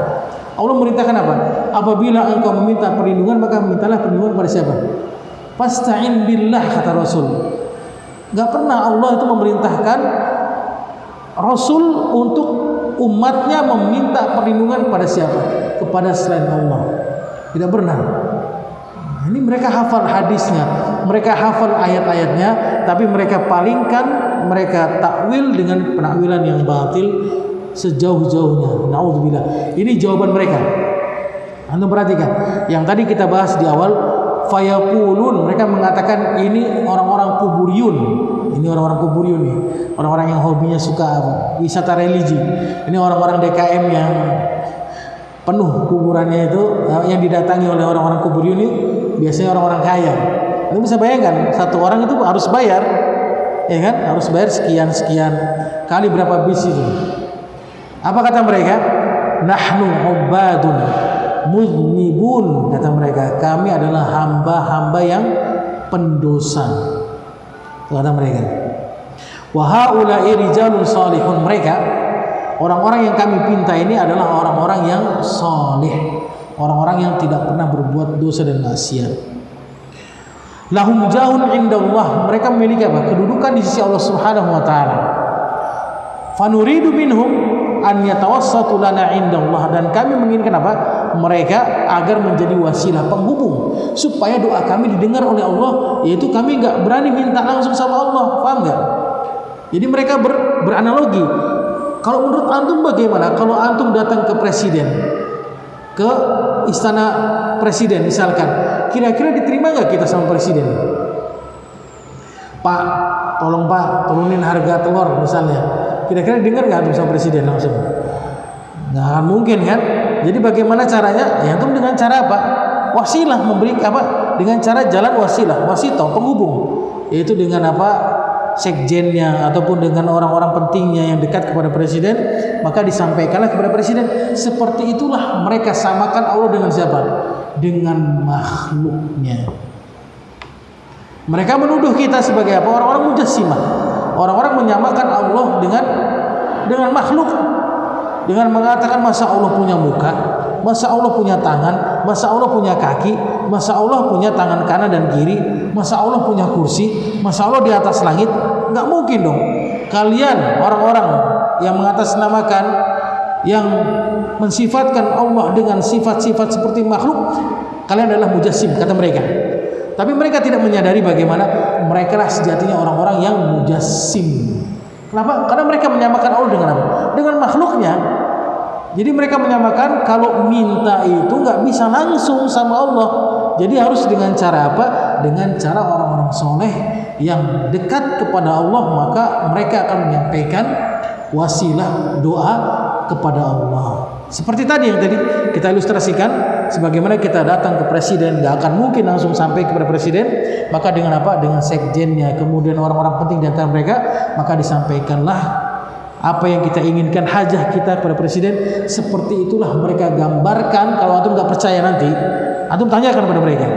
Allah memerintahkan apa? Apabila engkau meminta perlindungan, maka mintalah perlindungan pada siapa? Fasta'in billah, kata Rasul. Nggak pernah Allah itu memerintahkan Rasul untuk umatnya meminta perlindungan kepada siapa? Kepada selain Allah. Tidak pernah. Ini mereka hafal hadisnya, mereka hafal ayat-ayatnya, tapi mereka palingkan, mereka takwil dengan penakwilan yang batil sejauh-jauhnya. Na'udzubillah. Ini jawaban mereka. Anda perhatikan, yang tadi kita bahas di awal, fayaqulun, mereka mengatakan ini orang-orang kuburiyun. Ini orang-orang kuburiyun nih, orang-orang yang hobinya suka wisata religi. Ini orang-orang DKM yang penuh kuburannya itu, yang didatangi oleh orang-orang kuburiyun ini biasanya orang-orang kaya. Anda bisa bayangkan, satu orang itu harus bayar, ya kan? Harus bayar sekian kali berapa bis itu. Apa kata mereka? Nahnu ubadun muznibun, kata mereka, kami adalah hamba-hamba yang pendosa, kata mereka. Wa haula'i rijalun salihun, mereka Orang-orang yang kami pinta ini adalah orang-orang yang soleh, orang-orang yang tidak pernah berbuat dosa dan maksiat. Lahum jahun indallah, mereka memiliki apa? Kedudukan di sisi Allah Subhanahu wa taala. Fanuridu minhum an yatawassatu lana indallah, dan kami menginginkan apa? Mereka agar menjadi wasilah, penghubung, supaya doa kami didengar oleh Allah, yaitu kami enggak berani minta langsung sama Allah. Paham enggak? Jadi mereka beranalogi. Kalau menurut antum bagaimana kalau antum datang ke presiden, ke istana presiden misalkan, kira-kira diterima nggak kita sama presiden? Pak, tolong Pak, turunin harga telur misalnya. Kira-kira dengar nggak antum sama presiden langsung? Nggak mungkin kan? Jadi bagaimana caranya? Ya antum dengan cara apa? Wasilah, memberi apa? Dengan cara jalan wasilah, wasito, penghubung. Yaitu dengan apa? Sekjennya ataupun dengan orang-orang pentingnya yang dekat kepada presiden, maka disampaikanlah kepada presiden. Seperti itulah mereka samakan Allah dengan siapa? Dengan makhluknya. Mereka menuduh kita sebagai apa? Orang-orang mujassimah. Orang-orang menyamakan Allah dengan makhluk, dengan mengatakan masa Allah punya muka, masa Allah punya tangan, masa Allah punya kaki, masa Allah punya tangan kanan dan kiri, masa Allah punya kursi, masa Allah di atas langit. Nggak mungkin dong. Kalian orang-orang yang mengatasnamakan, yang mensifatkan Allah dengan sifat-sifat seperti makhluk, kalian adalah mujassim, kata mereka. Tapi mereka tidak menyadari bagaimana mereka lah sejatinya orang-orang yang mujassim. Kenapa? Karena mereka menyamakan Allah dengan apa? Dengan makhluknya. Jadi mereka menyamakan kalau minta itu nggak bisa langsung sama Allah. Jadi harus dengan cara apa? Dengan cara orang-orang soleh yang dekat kepada Allah, maka mereka akan menyampaikan wasilah doa kepada Allah. Seperti tadi yang tadi kita ilustrasikan, sebagaimana kita datang ke presiden, nggak akan mungkin langsung sampai kepada presiden, maka dengan apa? Dengan sekjennya, kemudian orang-orang penting di antara mereka, maka disampaikanlah apa yang kita inginkan, hajah kita kepada presiden. Seperti itulah mereka gambarkan. Kalau antum nggak percaya nanti, antum tanyakan kepada mereka.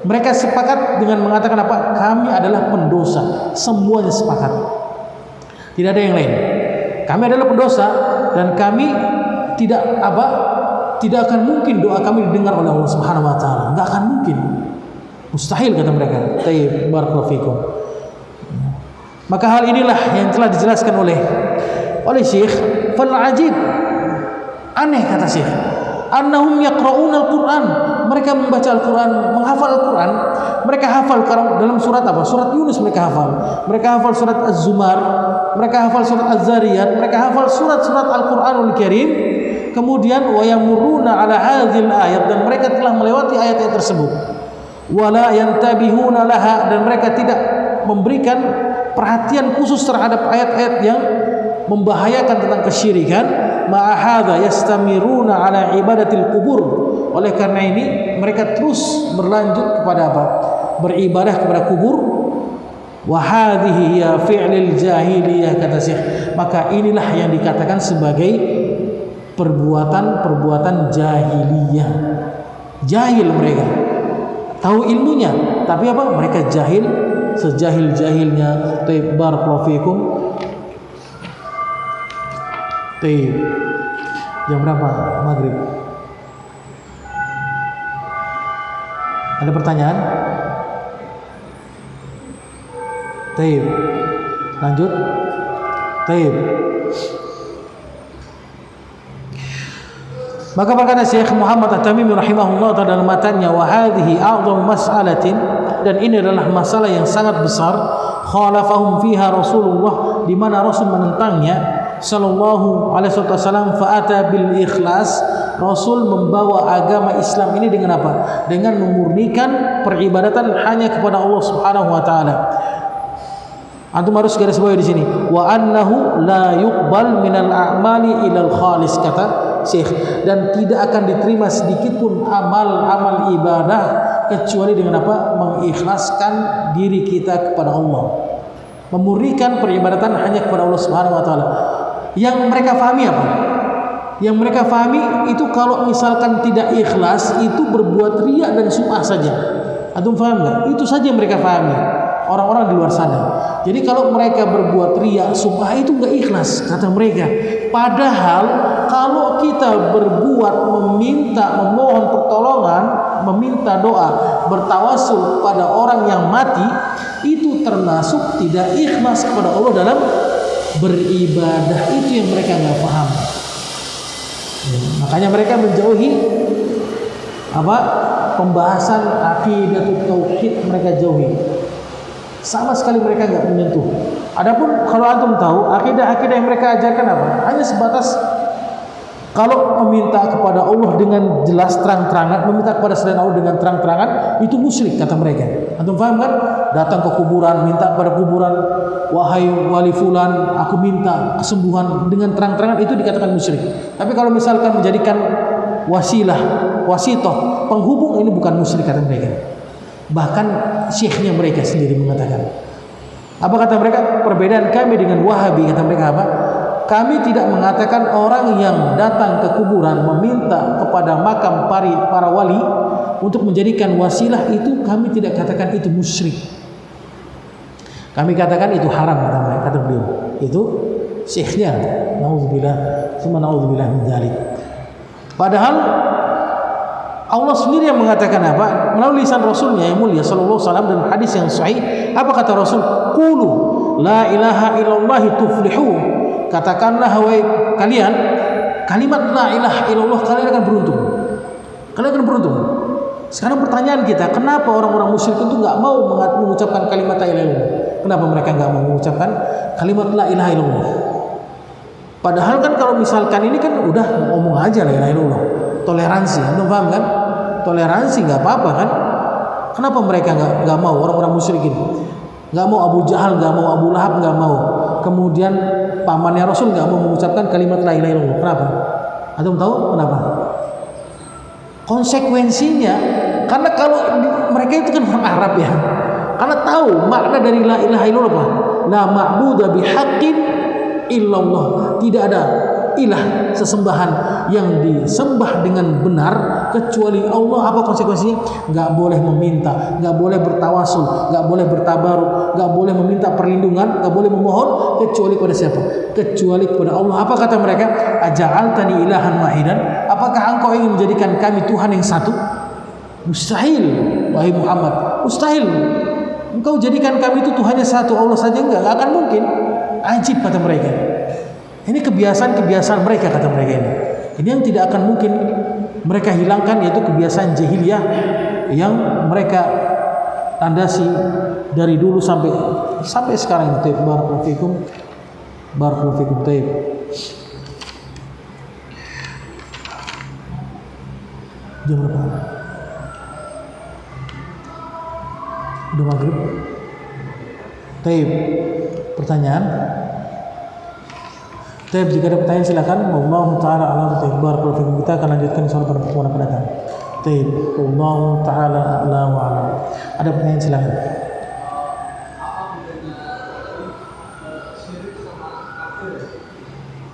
Mereka sepakat dengan mengatakan apa? Kami adalah pendosa. Semuanya sepakat. Tidak ada yang lain. Kami adalah pendosa dan kami tidak akan mungkin doa kami didengar oleh Allah Subhanahu wa taala. Enggak akan mungkin. Mustahil, kata mereka. Tayyib, barakallahu fikum. Maka hal inilah yang telah dijelaskan oleh Syekh. Fal ajib, aneh kata Syekh, annahum yaqra'una al-Qur'an, mereka membaca Al-Qur'an, menghafal Al-Qur'an. Mereka hafal dalam surat apa? Surat Yunus mereka hafal. Mereka hafal surat Az-Zumar, mereka hafal surat Az-Zariyat, mereka hafal surat-surat Al-Qur'anul Karim. Kemudian wa yamurruna ala hadzal ayat, dan mereka telah melewati ayat-ayat tersebut. Wala yantabihuna laha, dan mereka tidak memberikan perhatian khusus terhadap ayat-ayat yang membahayakan tentang kesyirikan. Ma'ahadha yastamiruna ala ibadatil kubur. Oleh karena ini mereka terus berlanjut kepada apa? Beribadah kepada kubur. Wa hadhihi ya fi'lil jahiliyah, kata Syekh. Maka inilah yang dikatakan sebagai perbuatan jahiliyah. Jahil mereka. Tahu ilmunya, tapi apa? Mereka jahil, sejahil-jahilnya. Taib, barakallahu fikum. Taib. Jam berapa? Maghrib. Ada pertanyaan? Taib. Lanjut. Taib. Maka berkata Syekh Muhammad At-Tamimi rahimahullah dalam matanya, wa hadhihi a'dhamu mas'alatin, dan ini adalah masalah yang sangat besar, khalafahum fiha Rasulullah, di mana Rasul menentangnya sallallahu alaihi wasallam. Fa'ata bil ikhlas, Rasul membawa agama Islam ini dengan apa? Dengan memurnikan peribadatan hanya kepada Allah Subhanahu wa taala. Antum harus garis bawahi di sini, wa annahu la yuqbal minal a'mali ilal khalis, kata Syekh, dan tidak akan diterima sedikit pun amal-amal ibadah kecuali dengan apa? Mengikhlaskan diri kita kepada Allah, memurnikan peribadatan hanya kepada Allah Subhanahu wa taala. Yang mereka fahami apa? Yang mereka fahami itu kalau misalkan tidak ikhlas itu berbuat riya dan sum'ah saja. Antum faham enggak? Itu saja yang mereka fahami. orang-orang di luar sana. Jadi kalau mereka berbuat riya, sum'ah itu enggak ikhlas kata mereka. Padahal kalau kita berbuat meminta, memohon pertolongan, meminta doa, bertawasul pada orang yang mati, itu termasuk tidak ikhlas kepada Allah dalam beribadah. Itu yang mereka nggak paham. Makanya mereka menjauhi pembahasan akidah tauhid, mereka jauhi. Sama sekali mereka nggak menyentuh. Adapun kalau antum tahu akidah-akidah yang mereka ajarkan apa? Hanya sebatas kalau meminta kepada Allah dengan jelas terang-terangan, meminta kepada selain Allah dengan terang-terangan, itu musyrik kata mereka. Antum paham kan? Datang ke kuburan, minta kepada kuburan, wahai wali fulan, aku minta kesembuhan dengan terang-terangan, itu dikatakan musyrik. Tapi kalau misalkan menjadikan wasilah, wasitoh, penghubung, ini bukan musyrik kata mereka. Bahkan syekhnya mereka sendiri mengatakan. Apa kata mereka? Perbedaan kami dengan Wahabi, kata mereka apa? Kami tidak mengatakan orang yang datang ke kuburan meminta kepada makam para wali untuk menjadikan wasilah, itu kami tidak katakan itu musyrik. Kami katakan itu haram, kata beliau. Itu syekhnya. Nauzubillah, tsumma nauzubillah min dzalik. Padahal Allah sendiri yang mengatakan apa? Melalui lisan Rasulnya yang mulia sallallahu alaihi wasallam dan hadis yang sahih, apa kata Rasul? Qulu la ilaha illallah tuflihu. Katakanlah wahai kalian kalimat la ilaha illallah, kalian akan beruntung. Kalian akan beruntung. Sekarang pertanyaan kita, kenapa orang-orang musyrik itu enggak mau mengucapkan kalimat la ilaha illallah? Kenapa mereka enggak mau mengucapkan kalimat la ilaha illallah? Padahal kan kalau misalkan ini kan udah ngomong aja la ilaha illallah. Toleransi, anda paham kan? Toleransi nggak apa-apa kan? Kenapa mereka nggak mau, orang-orang musyrikin nggak mau, Abu Jahal nggak mau, Abu Lahab nggak mau, kemudian pamannya Rasul nggak mau mengucapkan kalimat la ilaha illallah? Kenapa? Anda tahu kenapa? Konsekuensinya, karena kalau mereka itu kan orang Arab ya, karena tahu makna dari la ilaha illallah apa? La ma'budu bihaqqin illallah, tidak ada ilah sesembahan yang disembah dengan benar kecuali Allah. Apa konsekuensinya? Nggak boleh meminta, nggak boleh bertawasul, nggak boleh bertabaruk, nggak boleh meminta perlindungan, nggak boleh memohon kecuali kepada siapa? Kecuali kepada Allah. Apa kata mereka? Aja'altani ilahan wahidan? Apakah engkau ingin menjadikan kami Tuhan yang satu? Mustahil, wahai Muhammad, mustahil. Engkau jadikan kami itu Tuhannya satu, Allah saja nggak akan mungkin. Ajib kata mereka. Ini kebiasaan-kebiasaan mereka kata mereka ini. Ini yang tidak akan mungkin mereka hilangkan, yaitu kebiasaan jahiliyah yang mereka landasi dari dulu sampai sekarang. Barakallahu fikum. Barakallahu fikum. Taib. Jam berapa? Udah maghrib. Taib. Pertanyaan? Taib, jika ada pertanyaan silakan. Wallahu taala a'lam. Barakallahu fikum. Kita akan lanjutkan insyaallah pada pertemuan akan datang. Taib. Wallahu taala a'lam wa a'lam. Ada pertanyaan silakan.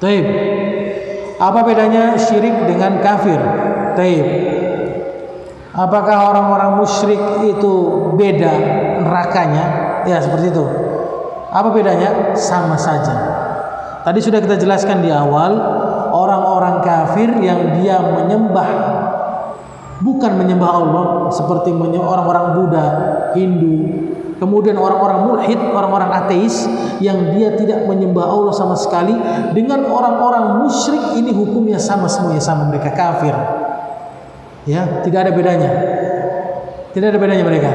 Taib. Apa bedanya syirik dengan kafir? Taib. Apakah orang-orang musyrik itu beda nerakanya? Ya, seperti itu. Apa bedanya? Sama saja. Tadi sudah kita jelaskan di awal, orang-orang kafir yang dia menyembah, bukan menyembah Allah, seperti orang-orang Buddha, Hindu, kemudian orang-orang mulhid, orang-orang ateis yang dia tidak menyembah Allah sama sekali, dengan orang-orang musyrik ini hukumnya sama, semuanya sama, mereka kafir. Ya, tidak ada bedanya. Tidak ada bedanya mereka.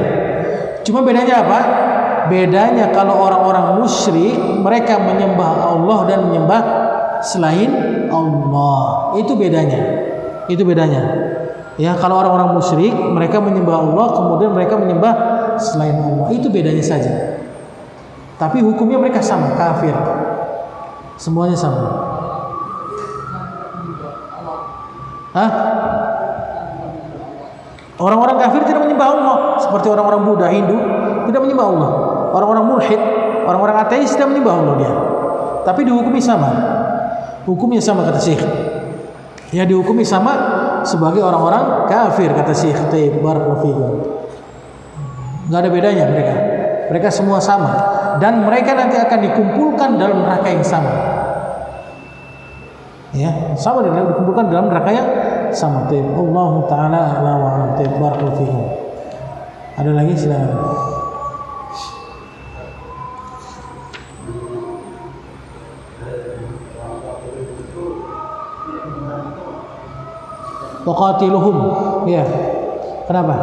Cuma bedanya apa? Bedanya kalau orang-orang musyrik mereka menyembah Allah dan menyembah selain Allah. Itu bedanya. Itu bedanya. Ya, kalau orang-orang musyrik mereka menyembah Allah kemudian mereka menyembah selain Allah. Itu bedanya saja. Tapi hukumnya mereka sama, kafir. Semuanya sama. Hah? Orang-orang kafir tidak menyembah Allah seperti orang-orang Buddha, Hindu tidak menyembah Allah. Orang-orang mulhid, orang-orang ateis tidak menyembah Allah dia. Tapi dihukumi sama. Hukumnya sama kata Syekh. Ya, dihukumi sama sebagai orang-orang kafir kata Syekh. Taib, barakallahu fikum. Enggak ada bedanya mereka. Mereka semua sama dan mereka nanti akan dikumpulkan dalam neraka yang sama. Ya, sama dikumpulkan dalam neraka yang sama. Allah taala a'la wa a'lam. Barakallahu fikum. Ada lagi, silakan. Waqatiluhum. Ya. Kenapa?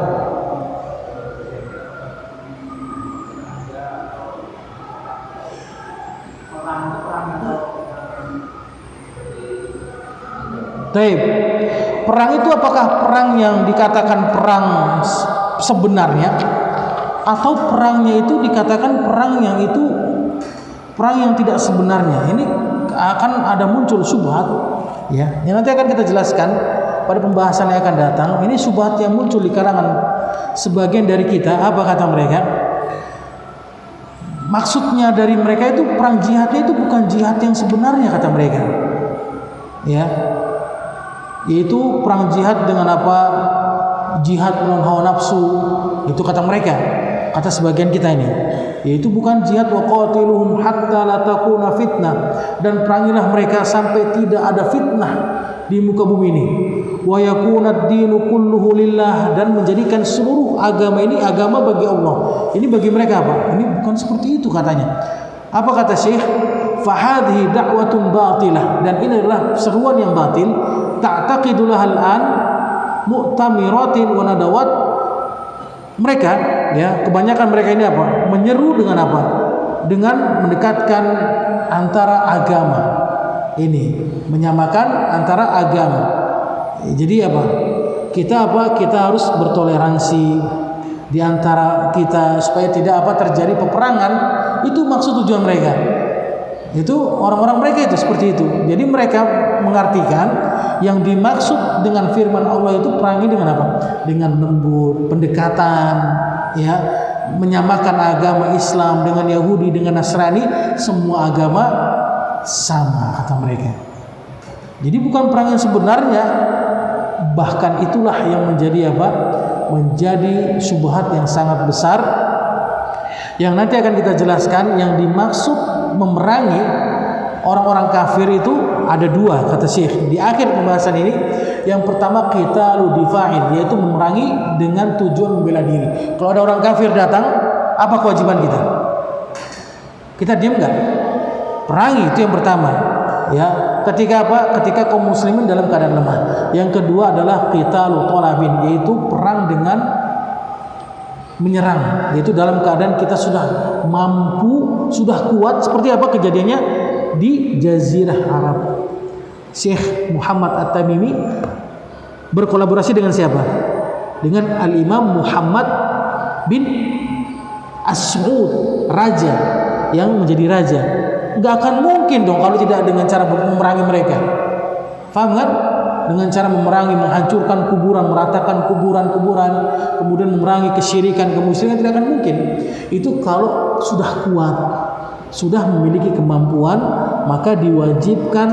Taib. Perang itu apakah perang yang dikatakan perang sebenarnya, atau perangnya itu dikatakan perang yang tidak sebenarnya? Ini akan ada muncul syubhat, ya. Yang nanti akan kita jelaskan pada pembahasan yang akan datang. Ini syubhat yang muncul di kalangan sebagian dari kita. Apa kata mereka? Maksudnya dari mereka itu perang jihadnya itu bukan jihad yang sebenarnya, kata mereka. Ya. Yaitu perang jihad dengan apa? Jihad melawan hawa nafsu. Itu kata mereka. Kata sebagian kita ini. Yaitu bukan jihad waqatiluhum hatta la takuna fitnah, dan perangilah mereka sampai tidak ada fitnah di muka bumi ini. Wa yakuna ad-dinu kulluhu lillah, dan menjadikan seluruh agama ini agama bagi Allah. Ini bagi mereka apa? Ini bukan seperti itu katanya. Apa kata Syekh? Fahadhi da'watun batilah, dan ini adalah seruan yang batil. Ta'taqidulah al-an mu'tamiratin wa nadawat. Mereka, ya, kebanyakan mereka ini apa? Menyeru dengan apa? Dengan mendekatkan antara agama. Ini menyamakan antara agama. Jadi apa? Kita harus bertoleransi di antara kita supaya tidak terjadi peperangan. Itu maksud tujuan mereka. Itu orang-orang mereka itu seperti itu. Jadi mereka mengartikan yang dimaksud dengan firman Allah itu perangi dengan apa? Dengan lembut, pendekatan, ya, menyamakan agama Islam dengan Yahudi, dengan Nasrani, semua agama sama, kata mereka. Jadi bukan perang yang sebenarnya, bahkan itulah yang menjadi apa? Menjadi syubhat yang sangat besar, yang nanti akan kita jelaskan. Yang dimaksud memerangi orang-orang kafir itu ada dua, kata Syekh di akhir pembahasan ini. Yang pertama qitalu difa'in, yaitu memerangi dengan tujuan membela diri. Kalau ada orang kafir datang, apa kewajiban kita? Kita diam enggak? Perangi, itu yang pertama. Ya, ketika apa? Ketika kaum muslimin dalam keadaan lemah. Yang kedua adalah qitalu talabin, yaitu perang dengan menyerang, yaitu dalam keadaan kita sudah mampu, sudah kuat. Seperti apa kejadiannya di Jazirah Arab? Syekh Muhammad At-Tamimi berkolaborasi dengan siapa? Dengan Al-Imam Muhammad bin As-Saud, raja yang menjadi raja. Nggak akan mungkin dong kalau tidak dengan cara memerangi mereka. Faham kan? Dengan cara memerangi, menghancurkan kuburan, meratakan kuburan-kuburan, kemudian memerangi kesyirikan, kemusyrikan, tidak akan mungkin. Itu kalau sudah kuat, sudah memiliki kemampuan, maka diwajibkan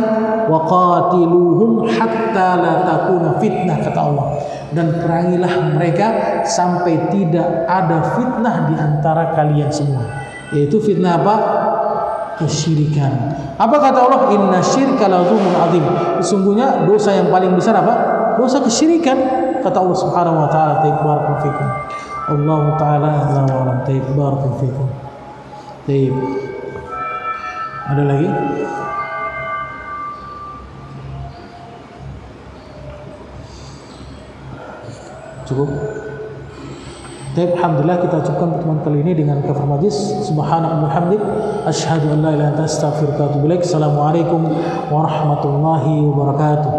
waqatiluhum hatta la takuna fitnah, kata Allah. Dan perangilah mereka sampai tidak ada fitnah di antara kalian semua. Yaitu fitnah apa? Kesyirikan. Apa kata Allah? Inna syirka la dzulmun adzim. Sesungguhnya dosa yang paling besar apa? Dosa kesyirikan, kata Allah Subhanahu wa taala. Barakallahu fikum. Allah taala a'lam wa a'lam. Barakallahu fikum. Baik. Ada lagi? Cukup? Alhamdulillah, kita cukupkan pertemuan kali ini dengan kafar majlis. Subhanallah hamdik, asyhadu an la ilaha illa anta astaghfiruka wa atubu ilaik. Assalamualaikum warahmatullahi wabarakatuh.